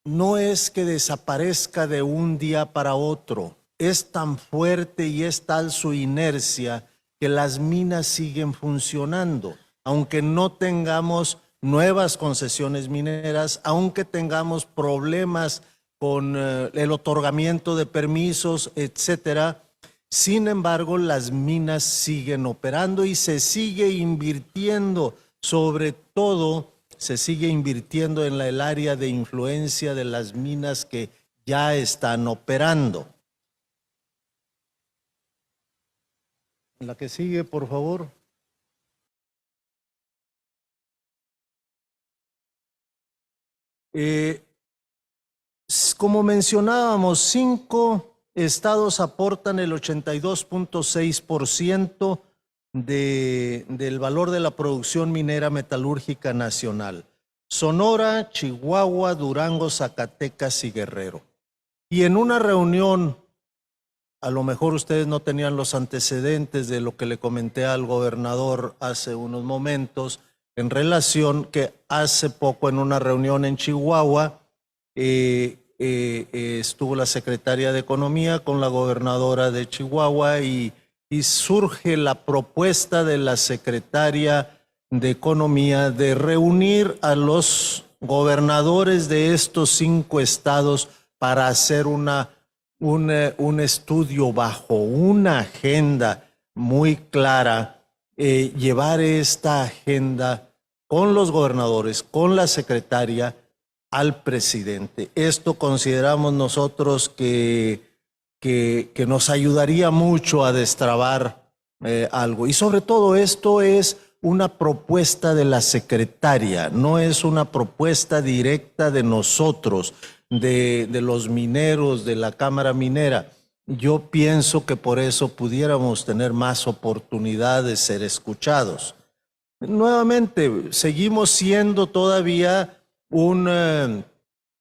no es que desaparezca de un día para otro. Es tan fuerte y es tal su inercia que las minas siguen funcionando, aunque no tengamos nuevas concesiones mineras, aunque tengamos problemas con el otorgamiento de permisos, etcétera. Sin embargo, las minas siguen operando y se sigue invirtiendo, sobre todo se sigue invirtiendo en el área de influencia de las minas que ya están operando. La que sigue, por favor. Como mencionábamos, 5 estados aportan el 82.6% del valor de la producción minera metalúrgica nacional. Sonora, Chihuahua, Durango, Zacatecas y Guerrero. Y en una reunión, a lo mejor ustedes no tenían los antecedentes de lo que le comenté al gobernador hace unos momentos, en relación que hace poco en una reunión en Chihuahua, estuvo la secretaria de Economía con la gobernadora de Chihuahua y surge la propuesta de la secretaria de Economía de reunir a los gobernadores de estos 5 estados para hacer un estudio bajo una agenda muy clara, llevar esta agenda con los gobernadores, con la secretaria, al presidente. Esto consideramos nosotros que nos ayudaría mucho a destrabar algo. Y sobre todo esto es una propuesta de la secretaria, no es una propuesta directa de nosotros, de los mineros, de la Cámara Minera. Yo pienso que por eso pudiéramos tener más oportunidad de ser escuchados. Nuevamente, seguimos siendo todavía un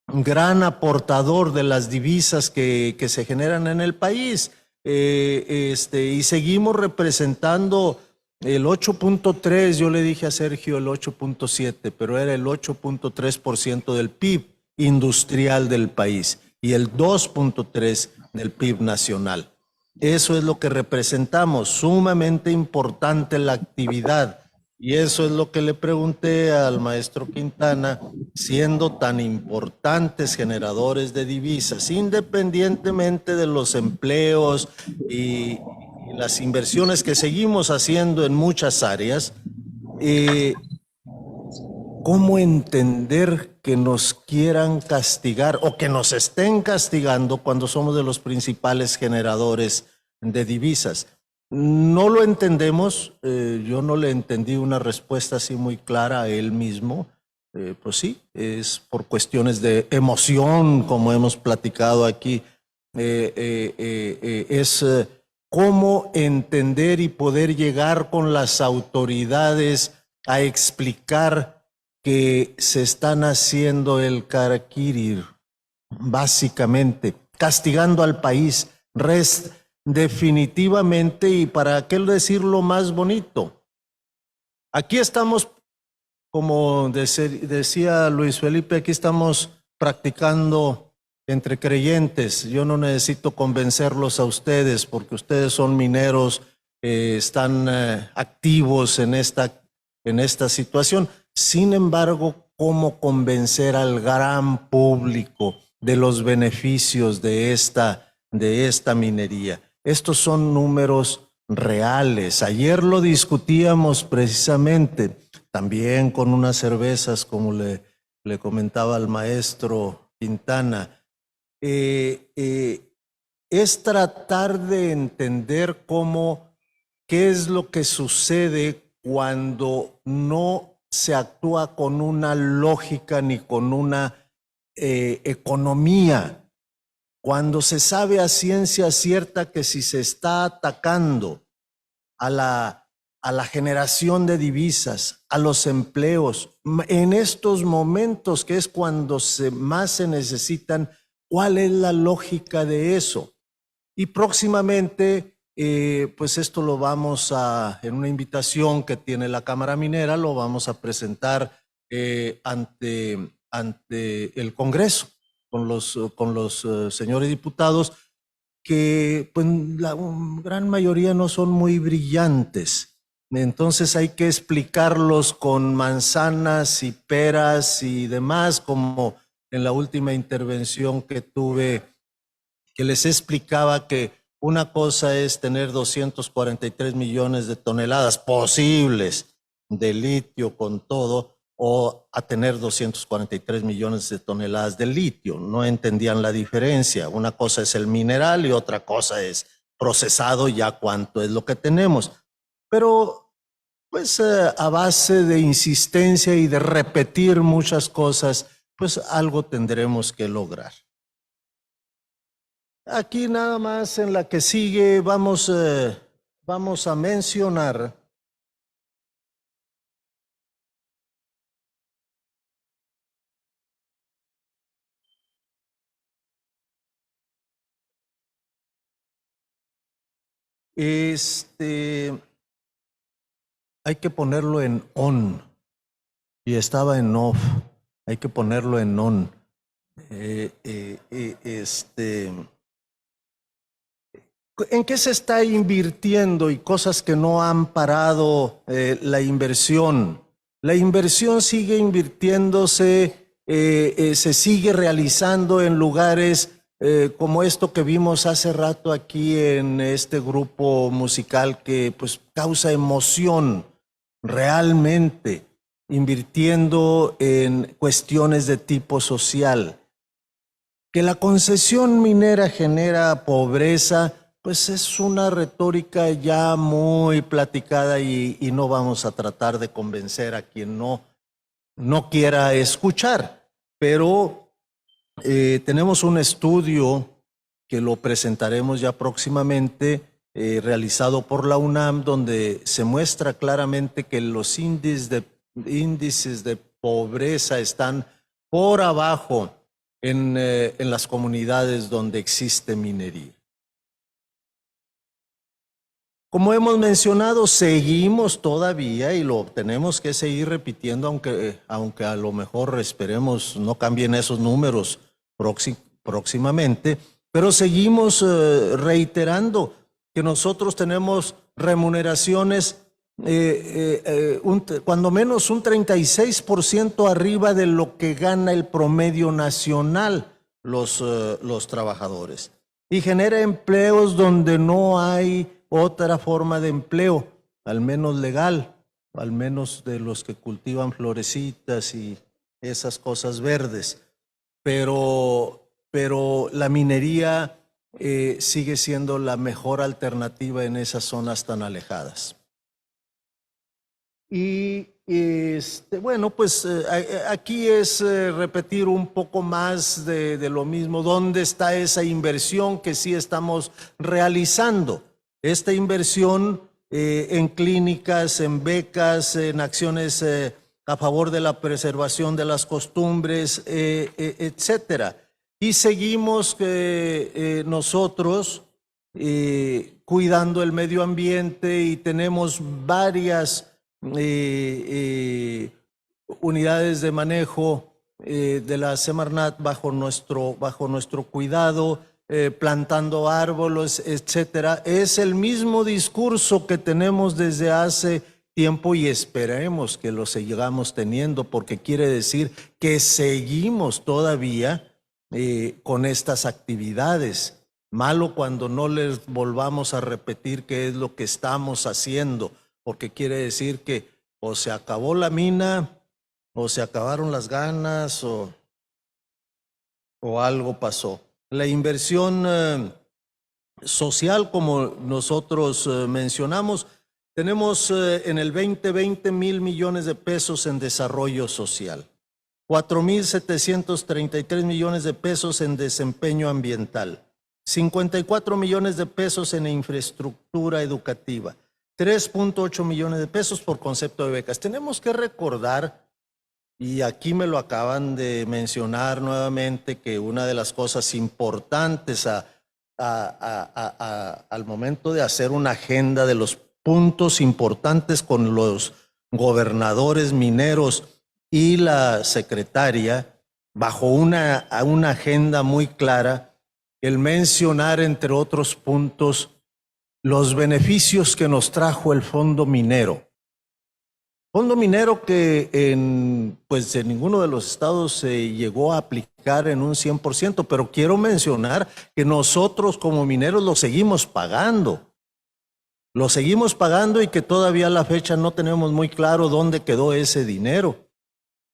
gran aportador de las divisas que se generan en el país, y seguimos representando el 8.3, yo le dije a Sergio el 8.7, pero era el 8.3% del PIB industrial del país y el 2.3% del PIB nacional. Eso es lo que representamos, sumamente importante la actividad. Y eso es lo que le pregunté al maestro Quintana, siendo tan importantes generadores de divisas, independientemente de los empleos y las inversiones que seguimos haciendo en muchas áreas, ¿cómo entender que nos quieran castigar o que nos estén castigando cuando somos de los principales generadores de divisas? No lo entendemos, yo no le entendí una respuesta así muy clara a él mismo. Pues sí, es por cuestiones de emoción, como hemos platicado aquí. Es cómo entender y poder llegar con las autoridades a explicar que se están haciendo el karakirí, básicamente, castigando al país, definitivamente, y para qué decirlo más bonito. Aquí estamos, como decía Luis Felipe, aquí estamos practicando entre creyentes. Yo no necesito convencerlos a ustedes porque ustedes son mineros, están activos en esta situación. Sin embargo, ¿cómo convencer al gran público de los beneficios de esta minería? Estos son números reales. Ayer lo discutíamos precisamente, también con unas cervezas, como le comentaba al maestro Quintana. Es tratar de entender qué es lo que sucede cuando no se actúa con una lógica ni con una economía. Cuando se sabe a ciencia cierta que si se está atacando a la generación de divisas, a los empleos, en estos momentos que es cuando más se necesitan, ¿cuál es la lógica de eso? Y próximamente, pues esto lo vamos en una invitación que tiene la Cámara Minera, lo vamos a presentar ante el Congreso. señores diputados, que pues, la gran mayoría no son muy brillantes. Entonces hay que explicarlos con manzanas y peras y demás, como en la última intervención que tuve, que les explicaba que una cosa es tener 243 millones de toneladas posibles de litio con todo, o a tener 243 millones de toneladas de litio. No entendían la diferencia. Una cosa es el mineral y otra cosa es procesado, ya cuánto es lo que tenemos. Pero pues a base de insistencia y de repetir muchas cosas, pues algo tendremos que lograr. Aquí nada más en la que sigue vamos a mencionar hay que ponerlo en on y estaba en off, hay que ponerlo en on. ¿En qué se está invirtiendo y cosas que no han parado la inversión? La inversión sigue invirtiéndose, se sigue realizando en lugares como esto que vimos hace rato aquí en este grupo musical que pues causa emoción realmente, invirtiendo en cuestiones de tipo social. Que la concesión minera genera pobreza, pues es una retórica ya muy platicada y no vamos a tratar de convencer a quien no quiera escuchar. Pero tenemos un estudio que lo presentaremos ya próximamente, realizado por la UNAM, donde se muestra claramente que los índices de pobreza están por abajo en las comunidades donde existe minería. Como hemos mencionado, seguimos todavía y lo tenemos que seguir repitiendo, aunque a lo mejor esperemos no cambien esos números próximamente, pero seguimos reiterando que nosotros tenemos remuneraciones cuando menos un 36% arriba de lo que gana el promedio nacional los trabajadores. Y genera empleos donde no hay otra forma de empleo, al menos legal, al menos de los que cultivan florecitas y esas cosas verdes. Pero la minería sigue siendo la mejor alternativa en esas zonas tan alejadas. Y bueno, pues aquí es repetir un poco más de lo mismo. ¿Dónde está esa inversión que sí estamos realizando? Esta inversión en clínicas, en becas, en acciones a favor de la preservación de las costumbres, etcétera. Y seguimos nosotros cuidando el medio ambiente y tenemos varias unidades de manejo de la Semarnat bajo nuestro cuidado, plantando árboles, etcétera. Es el mismo discurso que tenemos desde hace tiempo y esperemos que lo sigamos teniendo, porque quiere decir que seguimos todavía con estas actividades. Malo cuando no les volvamos a repetir qué es lo que estamos haciendo, porque quiere decir que o se acabó la mina, o se acabaron las ganas, o algo pasó. La inversión social, como nosotros mencionamos, tenemos en el 2020 1,000 millones de pesos en desarrollo social, 4,733 millones de pesos en desempeño ambiental, 54 millones de pesos en infraestructura educativa, 3.8 millones de pesos por concepto de becas. Tenemos que recordar, y aquí me lo acaban de mencionar nuevamente, que una de las cosas importantes al momento de hacer una agenda de los puntos importantes con los gobernadores mineros y la secretaria bajo una agenda muy clara, el mencionar, entre otros puntos, los beneficios que nos trajo el fondo minero. Fondo minero que en ninguno de los estados se llegó a aplicar en un 100%, pero quiero mencionar que nosotros como mineros lo seguimos pagando. Lo seguimos pagando y que todavía a la fecha no tenemos muy claro dónde quedó ese dinero.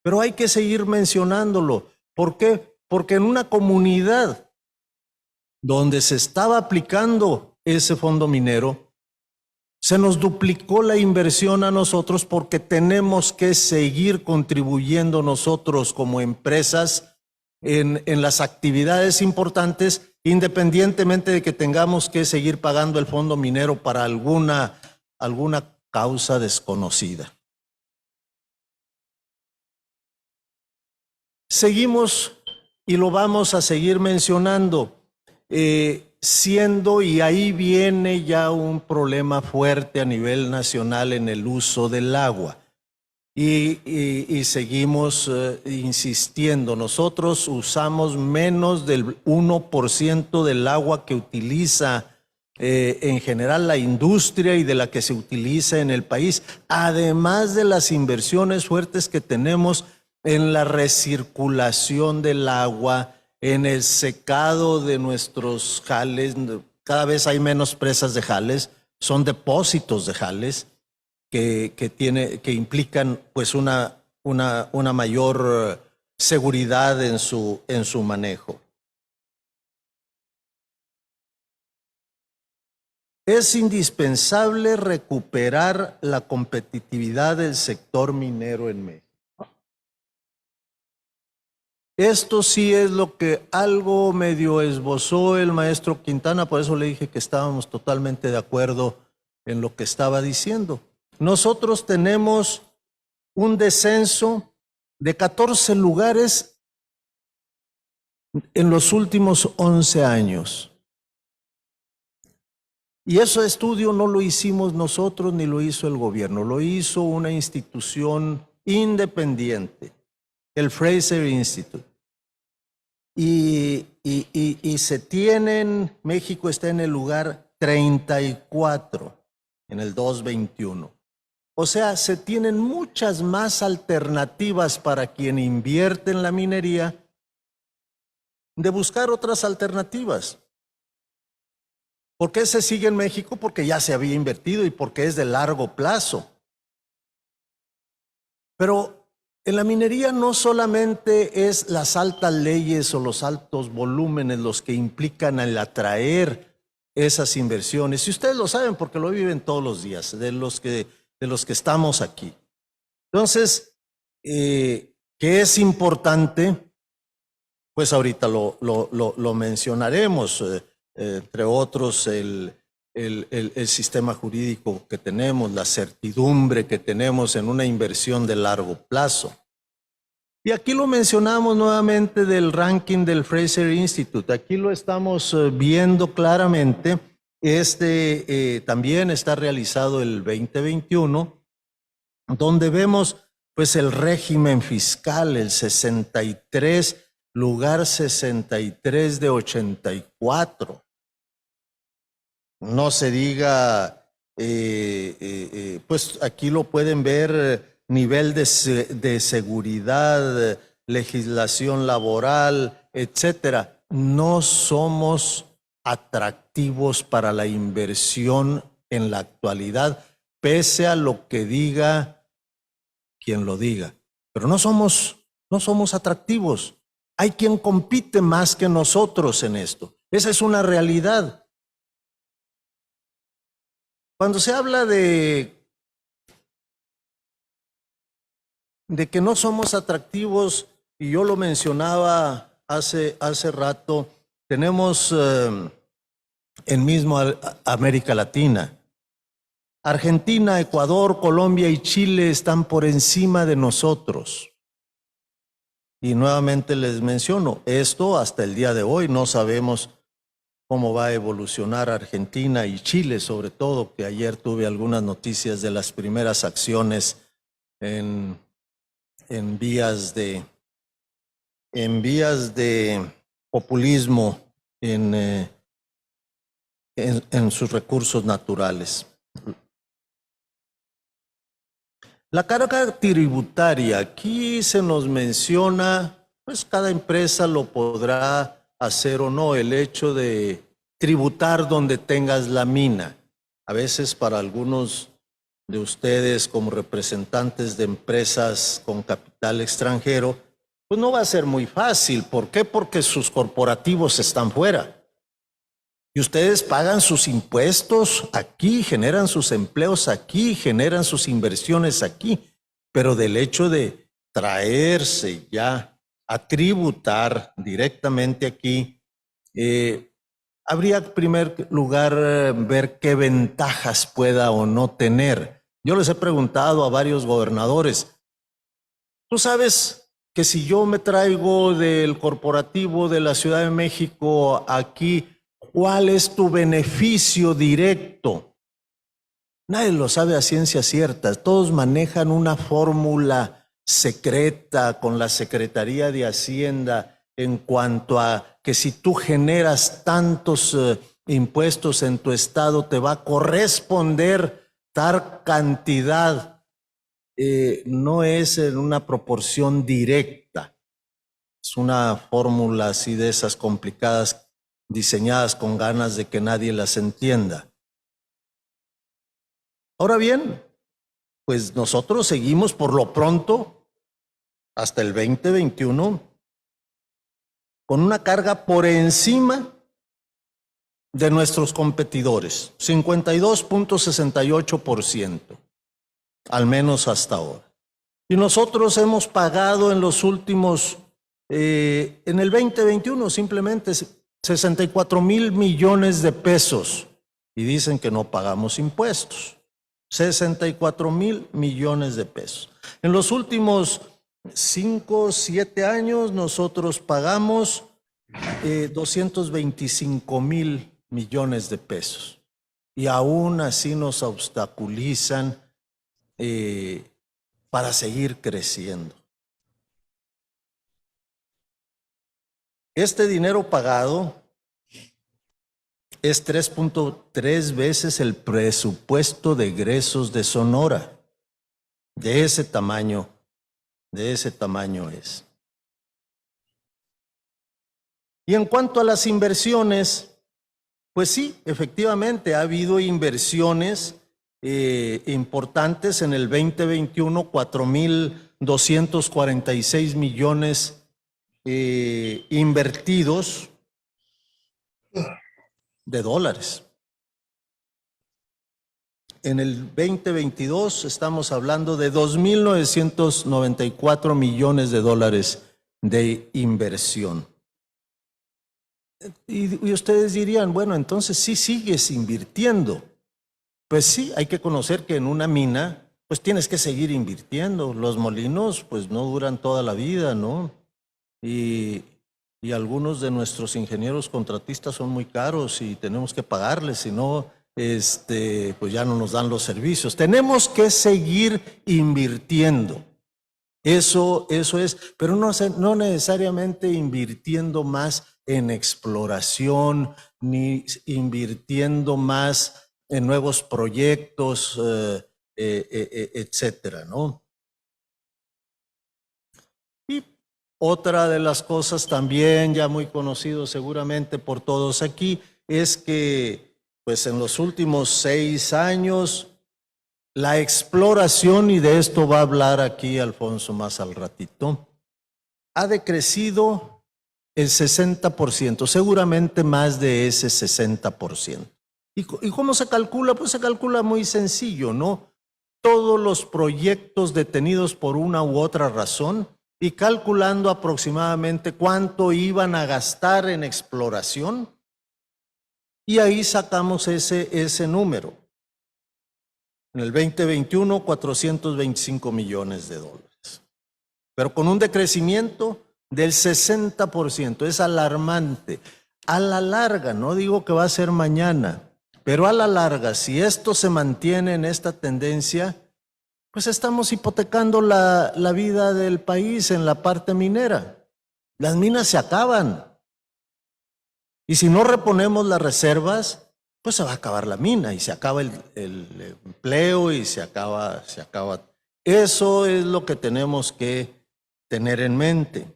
Pero hay que seguir mencionándolo. ¿Por qué? Porque en una comunidad donde se estaba aplicando ese fondo minero, se nos duplicó la inversión a nosotros porque tenemos que seguir contribuyendo nosotros como empresas en las actividades importantes, independientemente de que tengamos que seguir pagando el fondo minero para alguna causa desconocida. Seguimos y lo vamos a seguir mencionando, siendo, y ahí viene ya un problema fuerte a nivel nacional en el uso del agua. Y seguimos insistiendo. Nosotros usamos menos del 1% del agua que utiliza en general la industria y de la que se utiliza en el país, además de las inversiones fuertes que tenemos en la recirculación del agua, en el secado de nuestros jales. Cada vez hay menos presas de jales, son depósitos de jales que implican pues una mayor seguridad en su manejo. Es indispensable recuperar la competitividad del sector minero en México. Esto sí es lo que algo medio esbozó el maestro Quintana, por eso le dije que estábamos totalmente de acuerdo en lo que estaba diciendo. Nosotros tenemos un descenso de 14 lugares en los últimos 11 años. Y ese estudio no lo hicimos nosotros ni lo hizo el gobierno, lo hizo una institución independiente, el Fraser Institute. Y se tienen, México está en el lugar 34 en el 2021. O sea, se tienen muchas más alternativas para quien invierte en la minería de buscar otras alternativas. ¿Por qué se sigue en México? Porque ya se había invertido y porque es de largo plazo. Pero en la minería no solamente es las altas leyes o los altos volúmenes los que implican el atraer esas inversiones. Y ustedes lo saben porque lo viven todos los días, de los que estamos aquí. Entonces, ¿qué es importante? Pues ahorita lo mencionaremos, entre otros el sistema jurídico que tenemos, la certidumbre que tenemos en una inversión de largo plazo. Y aquí lo mencionamos nuevamente del ranking del Fraser Institute. Aquí lo estamos viendo claramente. También está realizado el 2021, donde vemos pues el régimen fiscal, el 63, lugar 63 de 84. No se diga, pues aquí lo pueden ver, nivel de seguridad, legislación laboral, etcétera. No somos atractivos para la inversión en la actualidad, pese a lo que diga quien lo diga. Pero no somos atractivos. Hay quien compite más que nosotros en esto. Esa es una realidad. Cuando se habla de que no somos atractivos, y yo lo mencionaba hace rato, tenemos en mismo América Latina. Argentina, Ecuador, Colombia y Chile están por encima de nosotros. Y nuevamente les menciono, esto hasta el día de hoy no sabemos cómo va a evolucionar Argentina y Chile, sobre todo, que ayer tuve algunas noticias de las primeras acciones en vías de en vías de populismo en sus recursos naturales. La carga tributaria, aquí se nos menciona, pues cada empresa lo podrá hacer o no, el hecho de tributar donde tengas la mina. A veces para algunos de ustedes como representantes de empresas con capital extranjero, pues no va a ser muy fácil. ¿Por qué? Porque sus corporativos están fuera. Y ustedes pagan sus impuestos aquí, generan sus empleos aquí, generan sus inversiones aquí. Pero del hecho de traerse ya a tributar directamente aquí, habría en primer lugar ver qué ventajas pueda o no tener. Yo les he preguntado a varios gobernadores, ¿tú sabes que si yo me traigo del corporativo de la Ciudad de México aquí, ¿cuál es tu beneficio directo? Nadie lo sabe a ciencia cierta. Todos manejan una fórmula secreta con la Secretaría de Hacienda en cuanto a que si tú generas tantos impuestos en tu estado, te va a corresponder tal cantidad. No es en una proporción directa. Es una fórmula así de esas complicadas, diseñadas con ganas de que nadie las entienda. Ahora bien, pues nosotros seguimos por lo pronto hasta el 2021 con una carga por encima de nuestros competidores, 52.68%, al menos hasta ahora. Y nosotros hemos pagado en los últimos, en el 2021 simplemente 64,000 millones de pesos y dicen que no pagamos impuestos. 64,000 millones de pesos. En los últimos 5, 7 años nosotros pagamos 225,000 millones de pesos y aún así nos obstaculizan para seguir creciendo. Este dinero pagado es 3.3 veces el presupuesto de egresos de Sonora. De ese tamaño es. Y en cuanto a las inversiones, pues sí, efectivamente ha habido inversiones importantes en el 2021, 4,246 millones invertidos de dólares. En el 2022 estamos hablando de 2,994 millones de dólares de inversión. Y ustedes dirían, bueno, entonces sí sigues invirtiendo. Pues sí, hay que conocer que en una mina, pues tienes que seguir invirtiendo. Los molinos, pues no duran toda la vida, ¿no? Y algunos de nuestros ingenieros contratistas son muy caros y tenemos que pagarles, si no, pues ya no nos dan los servicios. Tenemos que seguir invirtiendo. Eso es, pero no necesariamente invirtiendo más en exploración, ni invirtiendo más en nuevos proyectos, etcétera, ¿no? Y otra de las cosas también ya muy conocido seguramente por todos aquí es que pues en los últimos 6 años la exploración, y de esto va a hablar aquí Alfonso más al ratito, ha decrecido el 60%, seguramente más de ese 60%. ¿Y cómo se calcula? Pues se calcula muy sencillo, ¿no? Todos los proyectos detenidos por una u otra razón y calculando aproximadamente cuánto iban a gastar en exploración, y ahí sacamos ese número. En el 2021, 425 millones de dólares. Pero con un decrecimiento del 60%. Es alarmante. A la larga, no digo que va a ser mañana, pero a la larga, si esto se mantiene en esta tendencia, pues estamos hipotecando la vida del país en la parte minera. Las minas se acaban. Y si no reponemos las reservas, pues se va a acabar la mina y se acaba el empleo y se acaba. Eso es lo que tenemos que tener en mente.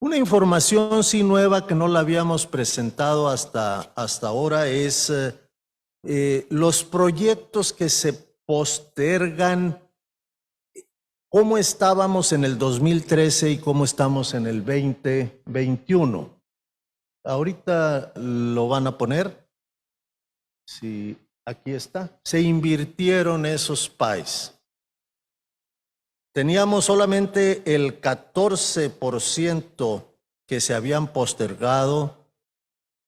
Una información sí nueva que no la habíamos presentado hasta ahora es los proyectos que se postergan, cómo estábamos en el 2013 y cómo estamos en el 2021. Ahorita lo van a poner. Sí, aquí está. Se invirtieron esos PAEs. Teníamos solamente el 14% que se habían postergado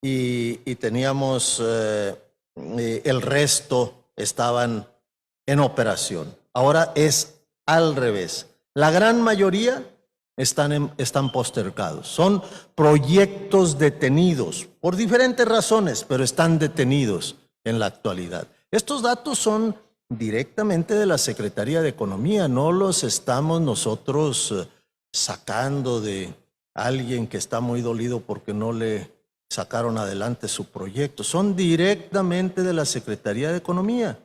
y teníamos el resto estaban en operación. Ahora es al revés. La gran mayoría están postergados. Son proyectos detenidos por diferentes razones, pero están detenidos en la actualidad. Estos datos son directamente de la Secretaría de Economía, no los estamos nosotros sacando de alguien que está muy dolido porque no le sacaron adelante su proyecto. Son directamente de la Secretaría de Economía.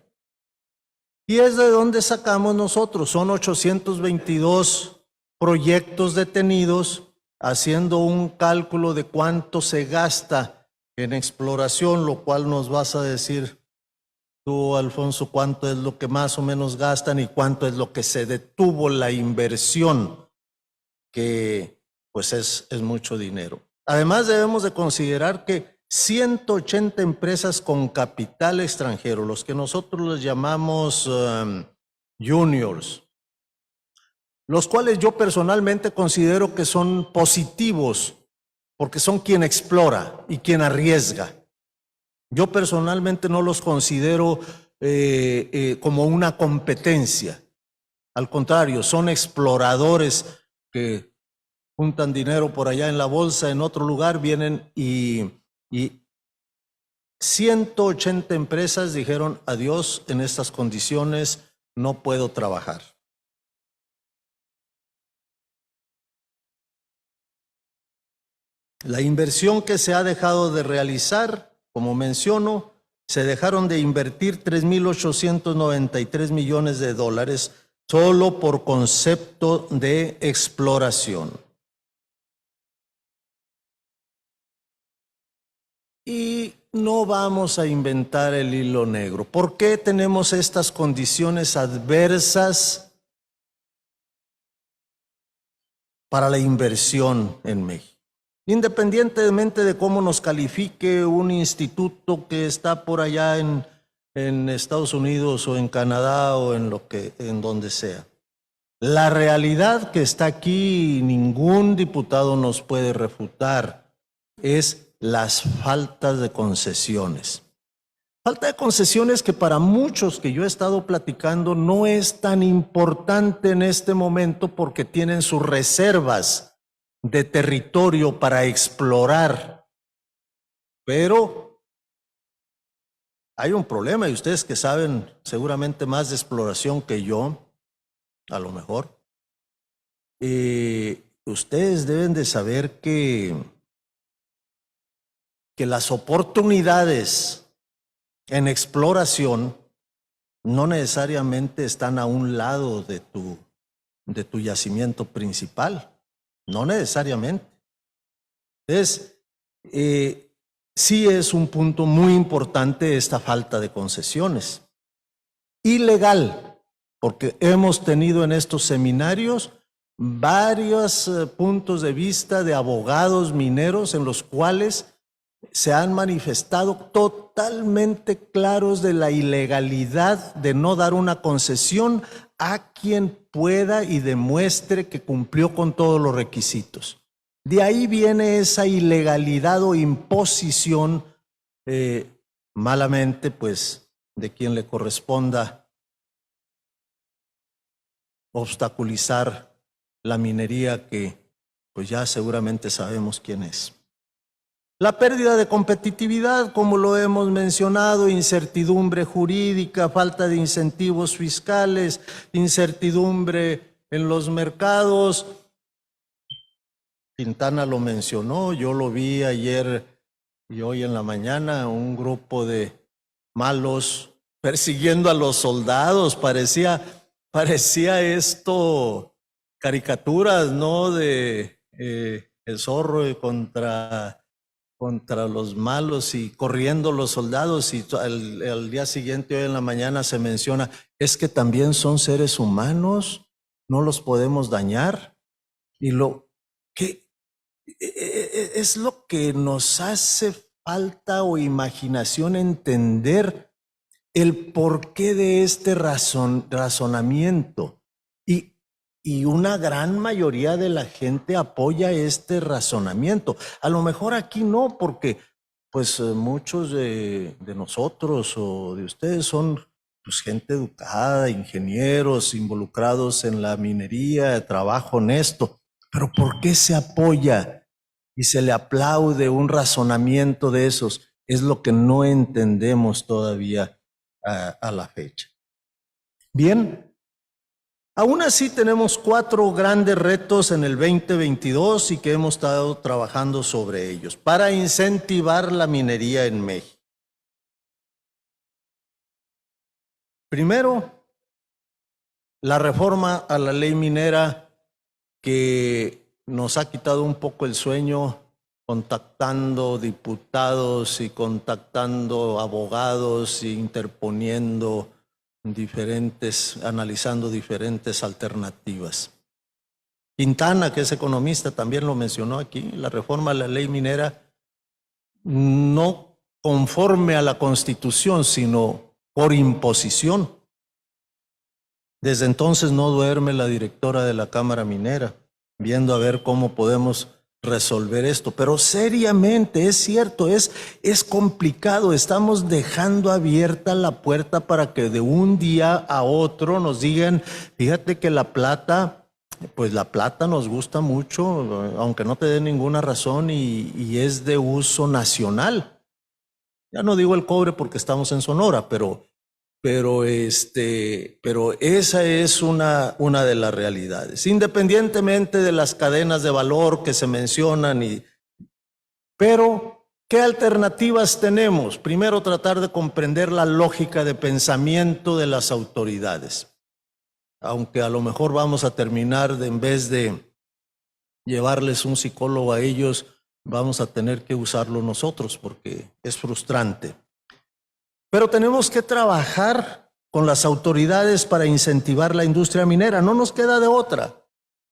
Y es de donde sacamos nosotros. Son 822 proyectos detenidos, haciendo un cálculo de cuánto se gasta en exploración, lo cual nos vas a decir tú, Alfonso, cuánto es lo que más o menos gastan y cuánto es lo que se detuvo la inversión, que pues es mucho dinero. Además, debemos de considerar que 180 empresas con capital extranjero, los que nosotros les llamamos juniors, los cuales yo personalmente considero que son positivos, porque son quien explora y quien arriesga. Yo personalmente no los considero como una competencia. Al contrario, son exploradores que juntan dinero por allá en la bolsa, en otro lugar, vienen y 180 empresas dijeron adiós, en estas condiciones no puedo trabajar. La inversión que se ha dejado de realizar, como menciono, se dejaron de invertir 3.893 millones de dólares solo por concepto de exploración. Y no vamos a inventar el hilo negro. ¿Por qué tenemos estas condiciones adversas para la inversión en México? Independientemente de cómo nos califique un instituto que está por allá en Estados Unidos o en Canadá o en donde sea. La realidad que está aquí, ningún diputado nos puede refutar, es las faltas de concesiones. Falta de concesiones que para muchos que yo he estado platicando no es tan importante en este momento porque tienen sus reservas de territorio para explorar. Pero hay un problema y ustedes que saben seguramente más de exploración que yo, a lo mejor, ustedes deben de saber que las oportunidades en exploración no necesariamente están a un lado de tu yacimiento principal, no necesariamente. Entonces, sí es un punto muy importante esta falta de concesiones. Ilegal, porque hemos tenido en estos seminarios varios puntos de vista de abogados mineros en los cuales se han manifestado totalmente claros de la ilegalidad de no dar una concesión a quien pueda y demuestre que cumplió con todos los requisitos. De ahí viene esa ilegalidad o imposición, malamente, pues, de quien le corresponda obstaculizar la minería que, pues ya seguramente sabemos quién es. La pérdida de competitividad, como lo hemos mencionado, incertidumbre jurídica, falta de incentivos fiscales, incertidumbre en los mercados, Quintana lo mencionó, yo lo vi ayer y hoy en la mañana, un grupo de malos persiguiendo a los soldados. Parecía esto caricaturas, ¿no? De el zorro contra los malos y corriendo los soldados, y al día siguiente, hoy en la mañana, se menciona, es que también son seres humanos, no los podemos dañar. Y lo que es lo que nos hace falta o imaginación entender el porqué de este razonamiento. Y una gran mayoría de la gente apoya este razonamiento. A lo mejor aquí no, porque pues muchos de nosotros o de ustedes son pues gente educada, ingenieros involucrados en la minería, trabajo honesto. Pero ¿por qué se apoya y se le aplaude un razonamiento de esos? Es lo que no entendemos todavía a la fecha. Bien, aún así tenemos 4 grandes retos en el 2022 y que hemos estado trabajando sobre ellos para incentivar la minería en México. Primero, la reforma a la ley minera, que nos ha quitado un poco el sueño, contactando diputados y contactando abogados e interponiendo analizando diferentes alternativas. Quintana, que es economista, también lo mencionó aquí, la reforma a la ley minera no conforme a la Constitución, sino por imposición. Desde entonces no duerme la directora de la Cámara Minera, viendo a ver cómo podemos resolver esto. Pero seriamente, es cierto, es complicado. Estamos dejando abierta la puerta para que de un día a otro nos digan, fíjate que la plata, pues la plata nos gusta mucho, aunque no te dé ninguna razón, y es de uso nacional. Ya no digo el cobre porque estamos en Sonora, pero esa es una de las realidades, independientemente de las cadenas de valor que se mencionan. Pero, ¿qué alternativas tenemos? Primero, tratar de comprender la lógica de pensamiento de las autoridades. Aunque a lo mejor vamos a terminar, en vez de llevarles un psicólogo a ellos, vamos a tener que usarlo nosotros porque es frustrante. Pero tenemos que trabajar con las autoridades para incentivar la industria minera. No nos queda de otra.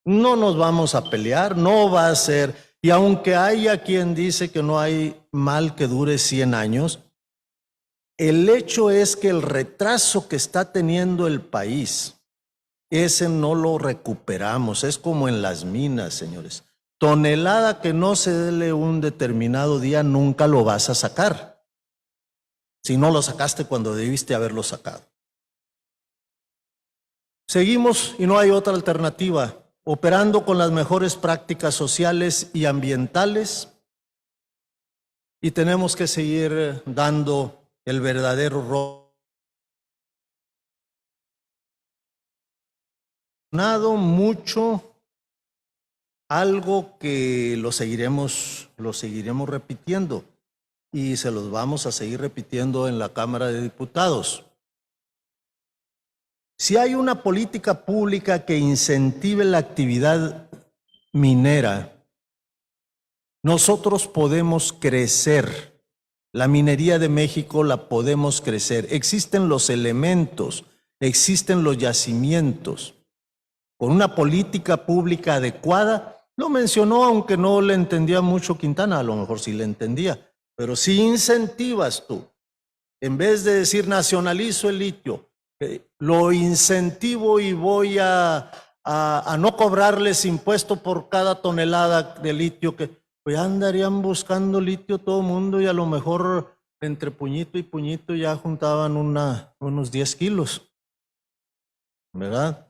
No nos vamos a pelear, no va a ser. Y aunque haya quien dice que no hay mal que dure 100 años, el hecho es que el retraso que está teniendo el país, ese no lo recuperamos. Es como en las minas, señores. Tonelada que no se dé un determinado día, nunca lo vas a sacar. Si no lo sacaste cuando debiste haberlo sacado. Seguimos y no hay otra alternativa, operando con las mejores prácticas sociales y ambientales, y tenemos que seguir dando el verdadero rol. Mucho, algo que lo seguiremos repitiendo. Y se los vamos a seguir repitiendo en la Cámara de Diputados. Si hay una política pública que incentive la actividad minera, nosotros podemos crecer. La minería de México la podemos crecer. Existen los elementos, existen los yacimientos. Con una política pública adecuada, lo mencionó, aunque no le entendía mucho Quintana, a lo mejor sí le entendía. Pero si incentivas tú, en vez de decir nacionalizo el litio, lo incentivo y voy a no cobrarles impuesto por cada tonelada de litio, que pues andarían buscando litio todo el mundo y a lo mejor entre puñito y puñito ya juntaban unos 10 kilos, ¿verdad?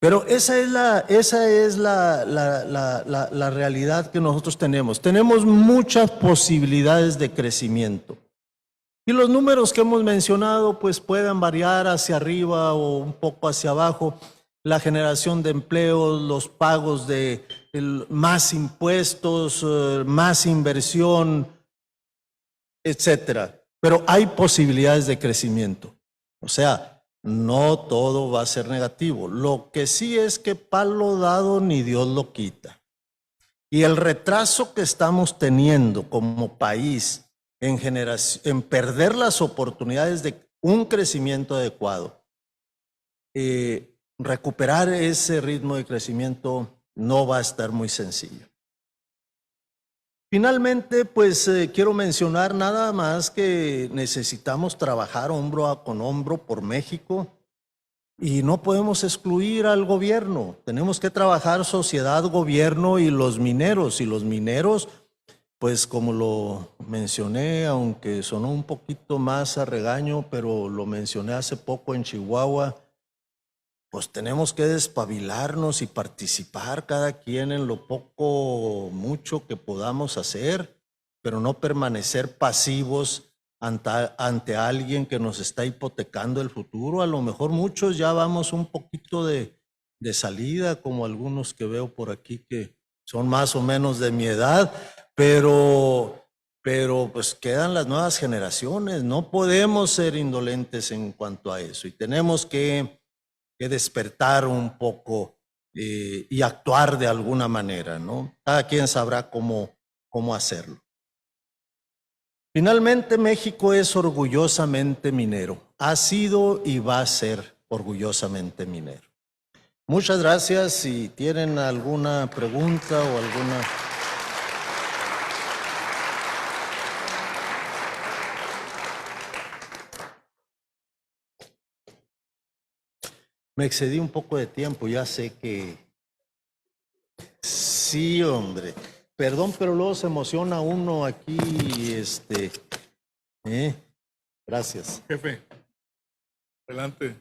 Pero esa es la realidad que nosotros tenemos. Tenemos muchas posibilidades de crecimiento. Y los números que hemos mencionado pues pueden variar hacia arriba o un poco hacia abajo. La generación de empleos, los pagos de más impuestos, más inversión, etcétera. Pero hay posibilidades de crecimiento. O sea, no todo va a ser negativo. Lo que sí es que palo dado ni Dios lo quita. Y el retraso que estamos teniendo como país en perder las oportunidades de un crecimiento adecuado, recuperar ese ritmo de crecimiento no va a estar muy sencillo. Finalmente, pues quiero mencionar nada más que necesitamos trabajar hombro con hombro por México y no podemos excluir al gobierno. Tenemos que trabajar sociedad, gobierno y los mineros. Y los mineros, pues como lo mencioné, aunque sonó un poquito más a regaño, pero lo mencioné hace poco en Chihuahua, pues tenemos que despabilarnos y participar cada quien en lo poco, mucho que podamos hacer, pero no permanecer pasivos ante alguien que nos está hipotecando el futuro. A lo mejor muchos ya vamos un poquito de salida, como algunos que veo por aquí que son más o menos de mi edad, pero pues quedan las nuevas generaciones. No podemos ser indolentes en cuanto a eso y tenemos que despertar un poco y actuar de alguna manera, ¿no? Cada quien sabrá cómo hacerlo. Finalmente, México es orgullosamente minero. Ha sido y va a ser orgullosamente minero. Muchas gracias. Si tienen alguna pregunta o alguna... Me excedí un poco de tiempo, ya sé que... Sí, hombre. Perdón, pero luego se emociona uno aquí, Gracias. Jefe, adelante.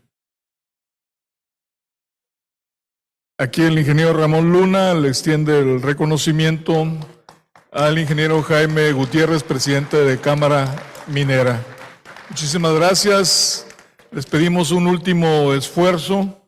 Aquí el ingeniero Ramón Luna le extiende el reconocimiento al ingeniero Jaime Gutiérrez, presidente de Cámara Minera. Muchísimas gracias. Les pedimos un último esfuerzo